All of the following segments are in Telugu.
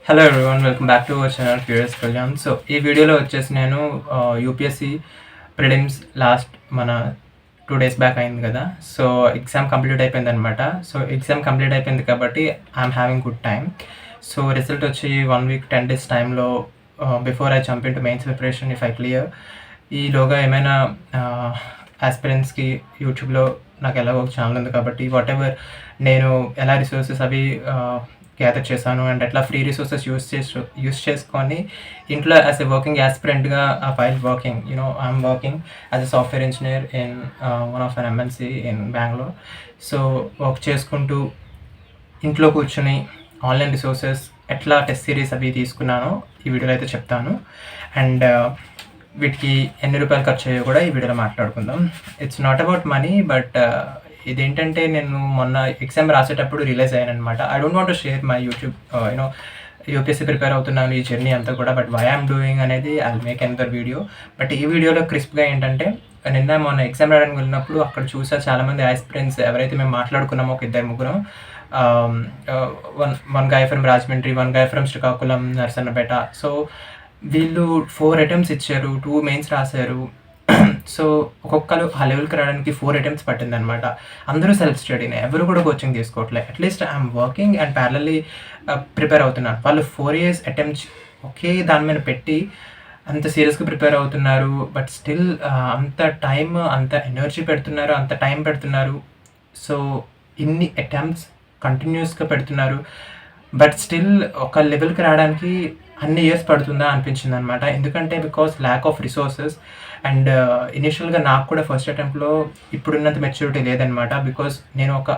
Hello everyone, welcome back to our channel curious Kalyan. So ఈ వీడియోలో వచ్చేసి నేను యూపీఎస్సీ ప్రిలిమ్స్ లాస్ట్ మన 2 డేస్ బ్యాక్ అయింది కదా. సో ఎగ్జామ్ కంప్లీట్ అయిపోయిందనమాట. సో ఎగ్జామ్ కంప్లీట్ అయిపోయింది కాబట్టి I'm having good time. So result వచ్చి 1 వీక్ 10 డేస్ టైంలో before I jump in to mains preparation if I clear. ఈలోగా ఏమైనా ఆస్పిరెంట్స్కి యూట్యూబ్లో నాకు ఎలాగో ఒక ఛానల్ ఉంది కాబట్టి వాట్ ఎవర్ నేను ఎలా రిసోర్సెస్ అవి గ్యాదర్ చేశాను అండ్ ఎట్లా ఫ్రీ రిసోర్సెస్ యూస్ చేసుకొని ఇంట్లో యాజ్ ఎ వర్కింగ్ యాస్పిరెంట్గా while working I'm working as a software engineer in one of an MNC in Bengaluru. So work చేసుకుంటూ ఇంట్లో కూర్చొని ఆన్లైన్ రిసోర్సెస్ ఎట్లా టెస్ట్ సిరీస్ అవి తీసుకున్నానో ఈ వీడియోలో అయితే చెప్తాను. అండ్ వీటికి ఎన్ని రూపాయలు ఖర్చు అయ్యో కూడా ఈ వీడియోలో మాట్లాడుకుందాం. It's not about money, but ఇదేంటంటే నేను మొన్న ఎగ్జామ్ రాసేటప్పుడు రిలీజ్ అయ్యాను అనమాట. I don't want to share my YouTube UPSC prepare అవుతున్నాను ఈ జర్నీ అంతా కూడా, బట్ వై ఐఎమ్ డూయింగ్ అనేది I make another video. But ఈ వీడియోలో క్రిస్ప్గా ఏంటంటే నిన్న మొన్న ఎగ్జామ్ రాయడానికి వెళ్ళినప్పుడు అక్కడ చూసా చాలామంది ఆస్పిరెంట్స్ ఎవరైతే మేము మాట్లాడుకున్నామో ఒక 2-3 one guy from Rajahmundry, one guy from Srikakulam, Narasannapeta. So వీళ్ళు 4 అటెంప్ట్స్ ఇచ్చారు, 2 మెయిన్స్ రాశారు. సో ఒక్కొక్కరు ఆ లెవెల్కి రావడానికి 4 అటెంప్ట్స్ పట్టిందనమాట. అందరూ సెల్ఫ్ స్టడీనే, ఎవరు కూడా కోచింగ్ తీసుకోవట్లేదు. At least I'm working and parallelly prepare అవుతున్నాను. వాళ్ళు 4 years అటెంప్ట్స్ ఒకే దాని మీద పెట్టి అంత సీరియస్గా ప్రిపేర్ అవుతున్నారు. బట్ స్టిల్ అంత టైం, అంత ఎనర్జీ పెడుతున్నారు, అంత టైం పెడుతున్నారు. సో ఇన్ని అటెంప్ట్స్ కంటిన్యూస్గా పెడుతున్నారు. బట్ స్టిల్ ఒక లెవెల్కి రావడానికి అన్ని ఇయర్స్ పడుతుందా అనిపించింది అనమాట. ఎందుకంటే because lack of resources and ఇనిషియల్గా నాకు కూడా ఫస్ట్ అటెంప్ట్లో ఇప్పుడున్నంత మెచ్యూరిటీ లేదనమాట. బికాస్ నేను ఒక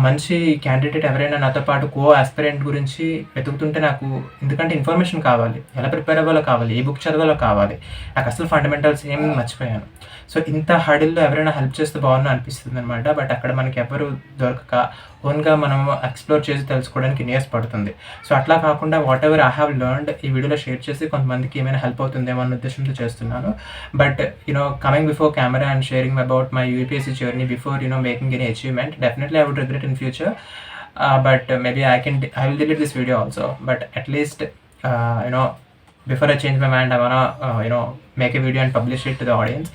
మంచి క్యాండిడేట్ ఎవరైనా నాతో పాటు ఆస్పిరెంట్ గురించి వెతుకుతుంటే నాకు, ఎందుకంటే ఇన్ఫర్మేషన్ కావాలి, ఎలా ప్రిపేర్ అవ్వాలో కావాలి, ఏ బుక్ చదవాలో కావాలి. నాకు అసలు ఫండమెంటల్స్ ఏమి మర్చిపోయాను. సో ఇంత హడిల్లో ఎవరైనా హెల్ప్ చేస్తే బాగుంది అనిపిస్తుంది అనమాట. బట్ అక్కడ మనకి ఎవరు దొరకక ఓన్గా మనం ఎక్స్ప్లోర్ చేసి తెలుసుకోవడానికి ఇయర్స్ పడుతుంది. సో అట్లా కాకుండా what ever I have learned ఈ వీడియోలో షేర్ చేసి కొంతమందికి ఏమైనా హెల్ప్ అవుతుందేమో అన్న ఉద్దేశంతో చేస్తున్నాను. But coming before camera and sharing about my UPSC journey before making any achievement, definitely I would regret in future, but maybe I will delete this video also, but at least before I change my mind I wanna make a video and publish it to the audience,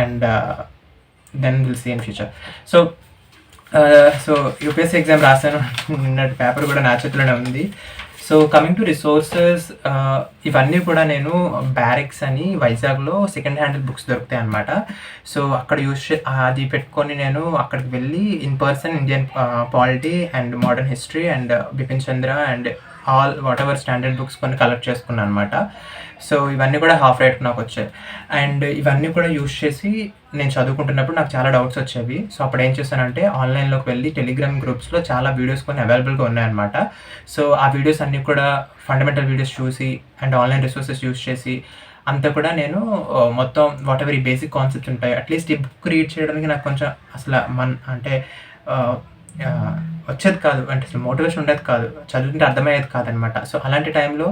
and then we'll see in future. So UPSC exam రాశాను, నిన్నటి పేపర్ కూడా నా చేతిలోనే ఉంది. సో కమింగ్ టు రిసోర్సెస్, ఇవన్నీ కూడా నేను బ్యారెక్స్ అని వైజాగ్లో సెకండ్ హ్యాండ్ బుక్స్ దొరుకుతాయి అనమాట. సో అక్కడ అది పెట్టుకొని నేను అక్కడికి వెళ్ళి in person Indian polity and modern history and Bipin Chandra and all what ever standard books కొన్ని కలెక్ట్ చేసుకున్నాను అనమాట. సో ఇవన్నీ కూడా హాఫ్ రేట్ నాకు వచ్చాయి. అండ్ ఇవన్నీ కూడా యూజ్ చేసి నేను చదువుకుంటున్నప్పుడు నాకు చాలా డౌట్స్ వచ్చేవి. సో అప్పుడు ఏం చేశానంటే ఆన్లైన్లోకి వెళ్ళి టెలిగ్రామ్ గ్రూప్స్లో చాలా వీడియోస్ కొన్ని అవైలబుల్గా ఉన్నాయన్నమాట. సో ఆ వీడియోస్ అన్నీ కూడా ఫండమెంటల్ వీడియోస్ చూసి అండ్ ఆన్లైన్ రిసోర్సెస్ యూజ్ చేసి అంతా కూడా నేను మొత్తం వాట్ ఎవర్ ఈ బేసిక్ కాన్సెప్ట్స్ ఉంటాయి, అట్లీస్ట్ ఈ బుక్ రీడ్ చేయడానికి నాకు కొంచెం అసలు అంటే వచ్చేది కాదు, అంటే అసలు మోటివేషన్ ఉండేది కాదు, చదువుతుంటే అర్థమయ్యేది కాదనమాట. సో అలాంటి టైంలో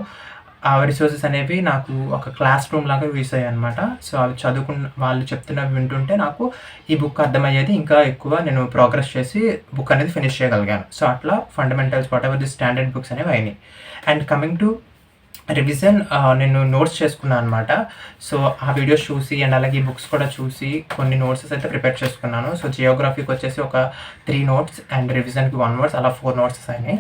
ఆ రిసోర్సెస్ అనేవి నాకు ఒక క్లాస్ రూమ్ లాగా యూస్ అయ్యాయి అనమాట. సో అవి వాళ్ళు చెప్తున్నవి వింటుంటే నాకు ఈ బుక్ అర్థమయ్యేది, ఇంకా ఎక్కువ నేను ప్రోగ్రెస్ చేసి బుక్ అనేది ఫినిష్ చేయగలిగాను. సో అట్లా fundamentals what ever the standard books అనేవి అయినాయి. అండ్ కమింగ్ టు రివిజన్, నేను నోట్స్ చేసుకున్నాను అనమాట. సో ఆ వీడియోస్ చూసి అండ్ అలాగే ఈ బుక్స్ కూడా చూసి కొన్ని నోట్సెస్ అయితే ప్రిపేర్ చేసుకున్నాను. సో జియోగ్రఫీకి వచ్చేసి ఒక 3 notes అండ్ రివిజన్కి 1 note, అలా 4 notes అయినాయి.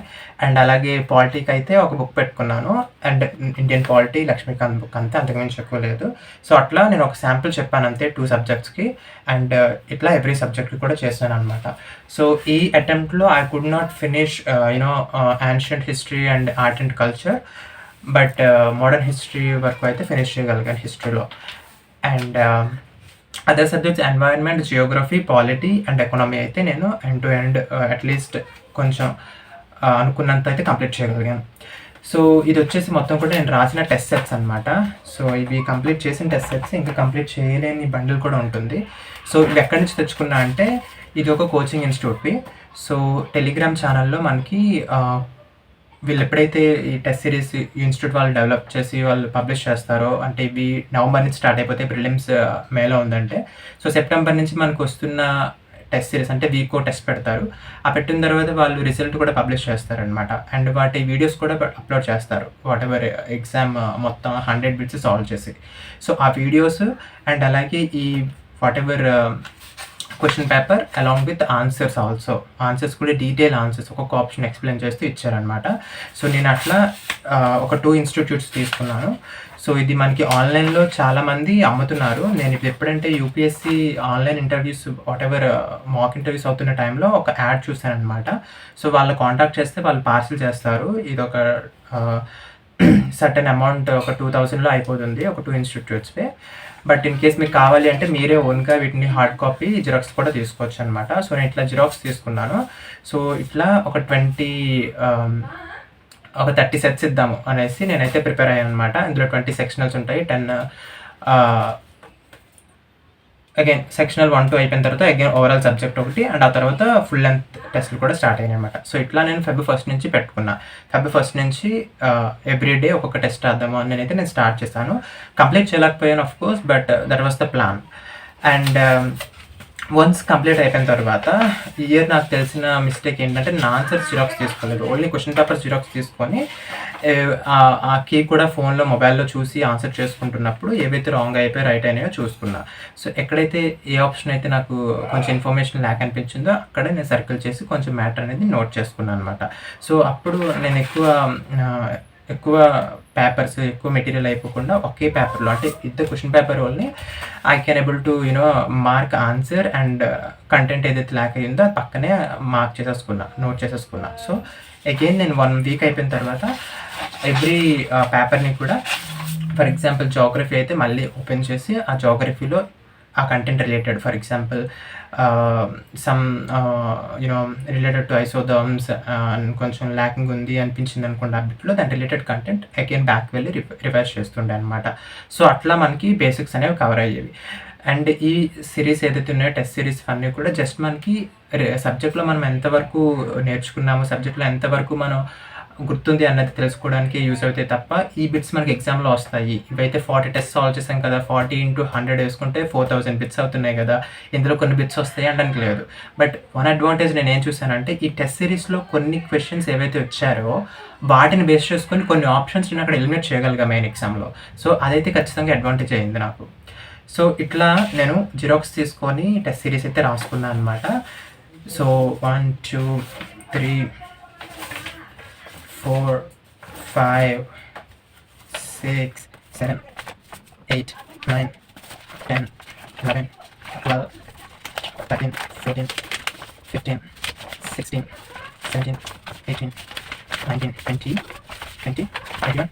అండ్ అలాగే పాలిటీకి అయితే ఒక బుక్ పెట్టుకున్నాను and Indian polity Laxmikanth book అంతే, అంతకుమించి ఎక్కువ లేదు. సో అట్లా నేను ఒక శాంపుల్ చెప్పాను అంతే 2 subjectsకి, అండ్ ఇట్లా ఎవ్రీ సబ్జెక్ట్కి కూడా చేశాను అనమాట. సో ఈ అటెంప్ట్లో I could not finish ancient history and art and culture, but modern history వరకు అయితే ఫినిష్ చేయగలిగాను హిస్టరీలో. And other subjects environment, geography, polity and economy అయితే నేను ఎండ్ టు ఎండ్ అట్లీస్ట్ కొంచెం అనుకున్నంత అయితే కంప్లీట్ చేయగలిగాను. సో ఇది వచ్చేసి మొత్తం కూడా నేను రాసిన టెస్ట్ సెట్స్ అనమాట. సో ఇవి కంప్లీట్ చేసిన టెస్ట్ సెట్స్, ఇంకా కంప్లీట్ చేయలేని బండిల్ కూడా ఉంటుంది. సో ఇవి ఎక్కడి నుంచి తెచ్చుకున్నా అంటే ఇది ఒక కోచింగ్ ఇన్స్టిట్యూట్వి. సో టెలిగ్రామ్ ఛానల్లో మనకి వీళ్ళు ఎప్పుడైతే ఈ టెస్ట్ సిరీస్ ఇన్స్టిట్యూట్ వాళ్ళు డెవలప్ చేసి వాళ్ళు పబ్లిష్ చేస్తారో, అంటే ఇవి నవంబర్ నుంచి స్టార్ట్ అయిపోతే ప్రిలిమ్స్ మేలో ఉందంటే, సో సెప్టెంబర్ నుంచి మనకు వస్తున్న టెస్ట్ సిరీస్ అంటే వీకో టెస్ట్ పెడతారు. ఆ పెట్టిన తర్వాత వాళ్ళు రిజల్ట్ కూడా పబ్లిష్ చేస్తారనమాట. అండ్ వాటి వీడియోస్ కూడా అప్లోడ్ చేస్తారు. వాటెవర్ ఎగ్జామ్ మొత్తం 100 బిట్స్ సాల్వ్ చేసి. సో ఆ వీడియోస్ అండ్ అలాగే ఈ whatever question paper along with answers also. Answers కూడా డీటెయిల్ ఆన్సర్స్ ఒక్కొక్క ఆప్షన్ ఎక్స్‌ప్లెయిన్ చేస్తూ ఇచ్చారనమాట. సో నేను అట్లా ఒక 2 ఇన్‌స్టిట్యూట్స్ తీసుకున్నాను. సో ఇది మనకి ఆన్‌లైన్‌లో చాలామంది అమ్ముతున్నారు. నేను ఇది ఎప్పుడంటే UPSC online interviews whatever mock interviews అవుతున్న టైంలో ఒక యాడ్ చూసాననమాట. సో వాళ్ళని కాంటాక్ట్ చేస్తే వాళ్ళు పార్సెల్ చేస్తారు. ఇదొక సర్టెన్ అమౌంట్ ఒక 2000లో అయిపోతుంది. ఒక 2 ఇన్‌స్టిట్యూట్స్‌వే. బట్ ఇన్ కేస్ మీకు కావాలి అంటే మీరే ఓన్‌గా వీటిని హార్డ్ కాపీ, జిరాక్స్ కూడా తీసుకోవచ్చనమాట. సో నేను ఇట్లా జిరాక్స్ తీసుకున్నాను. సో ఇట్లా ఒక 30 సెట్స్ ఇద్దాము అనేసి నేనైతే ప్రిపేర్ అయ్యాననమాట. ఇందులో 20 సెక్షనల్స్ ఉంటాయి. 10 అగైన్ సెక్షనల్ 1, 2 అయిపోయిన తర్వాత అగైన్ ఓవరాల్ సబ్జెక్ట్ ఒకటి అండ్ ఆ తర్వాత ఫుల్ లెంగ్త్ టెస్ట్‌లు కూడా స్టార్ట్ అయ్యాయనమాట. సో ఇట్లా నేను ఫెబ్ 1 నుంచి పెట్టుకున్నా. ఫెబ్ 1 నుంచి ఎవ్రీ డే ఒక్కొక్క టెస్ట్ రాద్దాము అని నేను స్టార్ట్ చేశాను. కంప్లీట్ చేయలేకపోయాను of course, but that was the plan. And once complete అయిపోయిన తర్వాత ఈ ఇయర్ నాకు తెలిసిన మిస్టేక్ ఏంటంటే నేను ఆన్సర్స్ జిరాక్స్ తీసుకోలేదు. ఓన్లీ క్వెషన్ పేపర్స్ జిరాక్స్ తీసుకొని ఆ కీ కూడా ఫోన్‌లో, మొబైల్‌లో చూసి ఆన్సర్ చేసుకుంటున్నప్పుడు ఏవైతే రాంగ్ అయిపోయాయో, రైట్ అయినాయో చూసుకున్నా. సో ఎక్కడైతే ఏ ఆప్షన్ అయితే నాకు కొంచెం ఇన్ఫర్మేషన్ ల్యాక్ అనిపించిందో అక్కడే నేను సర్కిల్ చేసి కొంచెం మ్యాటర్ అనేది నోట్ చేసుకున్నాను అనమాట. సో అప్పుడు నేను ఎక్కువ పేపర్స్, ఎక్కువ మెటీరియల్ అయిపోకుండా ఒకే పేపర్‌లో అంటే with question paper only I can able to mark answer and content ఏదైతే ల్యాక్ అయ్యిందో అది పక్కనే మార్క్ చేసేసుకున్నా, నోట్ చేసేసుకున్నా. సో అగైన్ నేను 1 వీక్ అయిపోయిన తర్వాత ఎవ్రీ పేపర్‌ని కూడా ఫర్ ఎగ్జాంపుల్ జియోగ్రఫీ అయితే మళ్ళీ ఓపెన్ చేసి ఆ జియోగ్రఫీలో ఆ content related for example some related to isotherms and కొంచెం ల్యాకింగ్ ఉంది అనిపించింది అనుకోండి ఆ బిట్లో, దాని రిలేటెడ్ కంటెంట్ అగైన్ బ్యాక్ వెళ్ళి రివైజ్ చేస్తుండే అనమాట. సో అట్లా మనకి బేసిక్స్ అనేవి కవర్ అయ్యేవి. అండ్ ఈ సిరీస్ ఏదైతే ఉన్నాయో టెస్ట్ సిరీస్ అన్నీ కూడా జస్ట్ మనకి సబ్జెక్ట్‌లో మనం ఎంతవరకు నేర్చుకున్నాము, సబ్జెక్ట్‌లో ఎంతవరకు మనం గుర్తుంది అన్నది తెలుసుకోవడానికి యూజ్ అవుతాయి తప్ప ఈ బిట్స్ మనకి ఎగ్జామ్‌లో వస్తాయి. ఇవైతే 40 టెస్ట్ సాల్వ్ చేసాం కదా! 40 × 100 వేసుకుంటే 4000 బిట్స్ అవుతున్నాయి కదా! ఇందులో కొన్ని బిట్స్ వస్తాయి అనడానికి లేదు. బట్ వన్ అడ్వాంటేజ్ నేనేం చూసానంటే ఈ టెస్ట్ సిరీస్‌లో కొన్ని క్వెషన్స్ ఏవైతే వచ్చారో వాటిని బేస్ చేసుకొని కొన్ని ఆప్షన్స్ నేను అక్కడ ఎలిమినేట్ చేయగలిగా మెయిన్ ఎగ్జామ్‌లో. సో అదైతే ఖచ్చితంగా అడ్వాంటేజ్ అయింది నాకు. సో ఇట్లా నేను జిరాక్స్ తీసుకొని టెస్ట్ సిరీస్ అయితే రాసుకున్నా అనమాట. సో 1, 2, 3, 4, 5, 6, 7, 8, 9, 10, 11, 12, 13, 14, 15, 16, 17, 18, 19, 20, 21,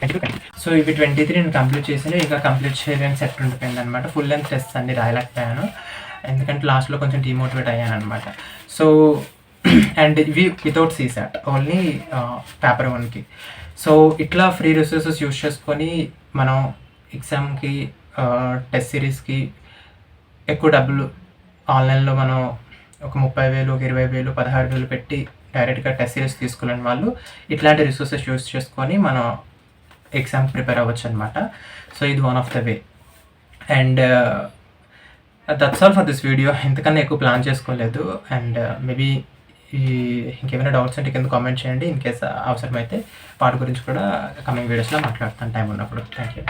22. సో ఇవి 23 నేను కంప్లీట్ చేశాను. ఇంకా కంప్లీట్ చేయలేని సెట్ ఉండిపోయిందనమాట. ఫుల్ లెంగ్త్ టెస్ట్స్ అన్నీ రాయలేకపోయాను. ఎందుకంటే లాస్ట్‌లో కొంచెం డీమోటివేట్ అయ్యాననమాట. సో అండ్ ఇవి వితౌట్ సీసాట్ ఓన్లీ పేపర్ 1కి. సో ఇట్లా ఫ్రీ రిసోర్సెస్ యూజ్ చేసుకొని మనం ఎగ్జామ్‌కి టెస్ట్ సిరీస్‌కి ఎక్కువ డబ్బులు ఆన్‌లైన్‌లో మనం ఒక 30,000, ఒక 20,000, 16,000 పెట్టి డైరెక్ట్‌గా టెస్ట్ సిరీస్ తీసుకోలేని వాళ్ళు ఇట్లాంటి రిసోర్సెస్ యూజ్ చేసుకొని మనం ఎగ్జామ్‌కి ప్రిపేర్ అవ్వచ్చనమాట. సో ఇది one of the way. And that's all for this video. ఇంతకన్నా ఎక్కువ ప్లాన్ చేసుకోలేదు. అండ్ మేబీ ఇంకేమైనా డౌట్స్ ఉంటే కింద కామెంట్ చేయండి. ఇన్ కేస్ అవసరమైతే వాటి గురించి కూడా కమింగ్ వీడియోస్‌లో మాట్లాడతాను టైం ఉన్నప్పుడు. Thank you.